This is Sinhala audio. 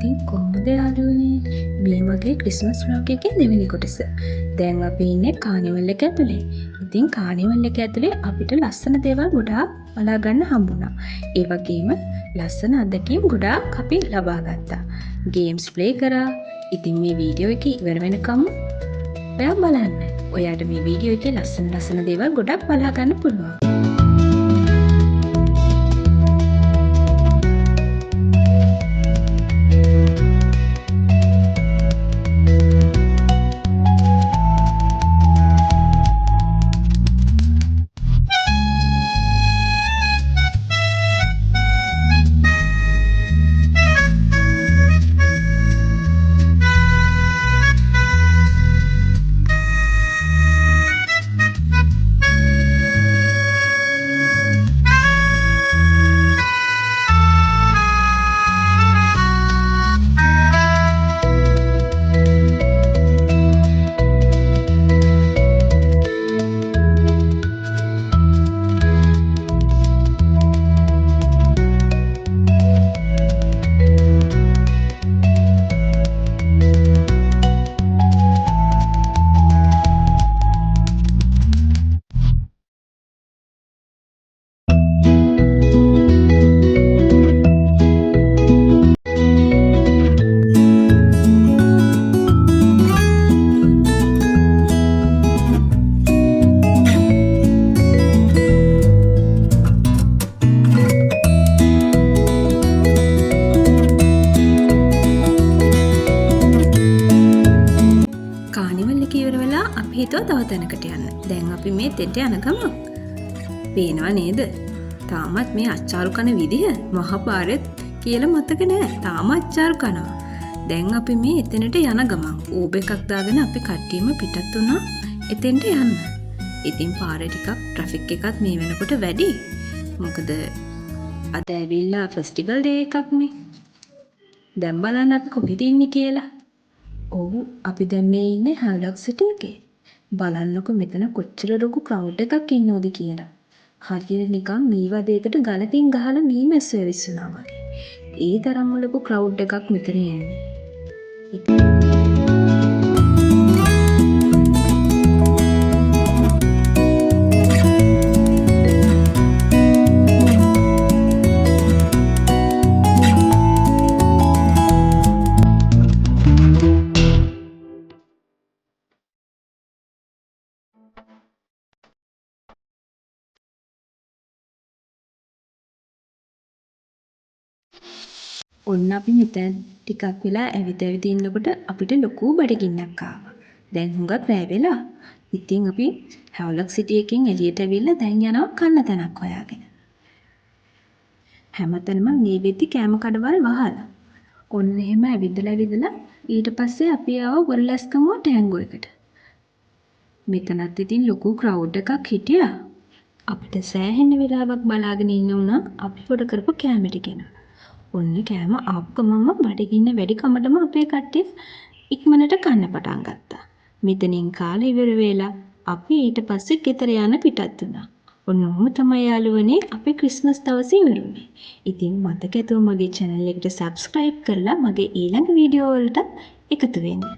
ඉතින් කොහොමද යාළුවනේ මේ වගේ ක්‍රිස්මස් ව්ලොග් එකේ දෙවෙනි කොටස. දැන් අපි ඉන්නේ කානිවල් එක ඇතුලේ. ඉතින් කානිවල් එක ඇතුලේ අපිට ලස්සන දේවල් ගොඩාක් බලා ගන්න හම්බුණා. ඒ වගේම ලස්සන අත්දැකීම් ගොඩාක් අපි ලබා ගත්තා. ගේම්ස් ප්ලේ කරා. ඉතින් මේ වීඩියෝ එක ඉවර වෙනකම් ඔයා බලන්න. ඔයාට මේ වීඩියෝ එකේ ලස්සන දේවල් ගොඩක් බලා ගන්න පුළුවන්. අපි හිතුවා තව තැනකට යන්න. දැන් අපි මේ තෙට යන ගමන්. පේනවා නේද? තාමත් මේ අච්චාරු කන විදිහ මහපාරෙත් කියලා මතක නෑ. තාම අච්චාරු කනවා. දැන් අපි මේ එතනට යන ගමන් ඌබ එකක් දාගෙන අපි කට්ටියම පිටත් වුණා එතෙන්ට යන්න. ඉතින් පාරේ ටිකක් ට්‍රැෆික් එකත් මේ වෙනකොට වැඩි. මොකද අද ඇවිල්ලා ෆෙස්ටිවල් ඩේ එකක් නේ. දැන් බලන්න අපි කොහෙද ඉන්නේ කියලා. ඔව් අපි දැන් මේ ඉන්නේ හවුලක් සිටි එකේ. බලන්නකො මෙතන කොච්චර ලොකු ක්‍රවුඩ් එකක් ඉන්නවද කියලා. හරියට නිකන් මී වදයකට ගලකින් ගහලා මී මැස්සෝ ඇවිස්සුනා වගේ. ඒ තරම්ම ලොකු ක්‍රවුඩ් එකක් මෙතන යන්නේ. ඔන්න අපි මෙතන ටිකක් වෙලා ඇවිත් ඉන්නකොට අපිට ලොකු බඩගින්නක් ආවා. දැන් හුඟක් රැ වෙලා. ඉතින් අපි හැවලොක් සිටි එකෙන් එළියට ඇවිල්ලා දැන් යනවා කන්න තැනක් හොයාගෙන. හැමතැනම මේ වෙද්දි කෑම කඩවල් වහලා. ඔන්න එහෙම ඇවිදලා ඊට පස්සේ අපි ආව වොරලැස්කමුව ටැංගෝ එකට. මෙතනත් ඉතින් ලොකු ක්‍රවුඩ් එකක් හිටියා. අපිට සෑහෙන වෙලාවක් බලාගෙන ඉන්න උනා අපි පොඩ කරපු කෑම ටික ගැන. ඔන්න කෑම ආපු ගමන්ම බඩගින්න වැඩි කමටම අපේ කට්ටිය ඉක්මනට කන්න පටන් ගත්තා. මෙතනින් කාලේ ඉවර වෙලා අපි ඊට පස්සේ ගෙදර යන්න පිටත් වුණා. ඔන්න ඔහොම තමයි යාළුවනේ අපේ ක්‍රිස්මස් දවසේ ඉවර වුණේ. ඉතින් මතක ඇතුව මගේ channel එකට subscribe කරලා මගේ ඊළඟ වීඩියෝ වලට එකතු වෙන්න.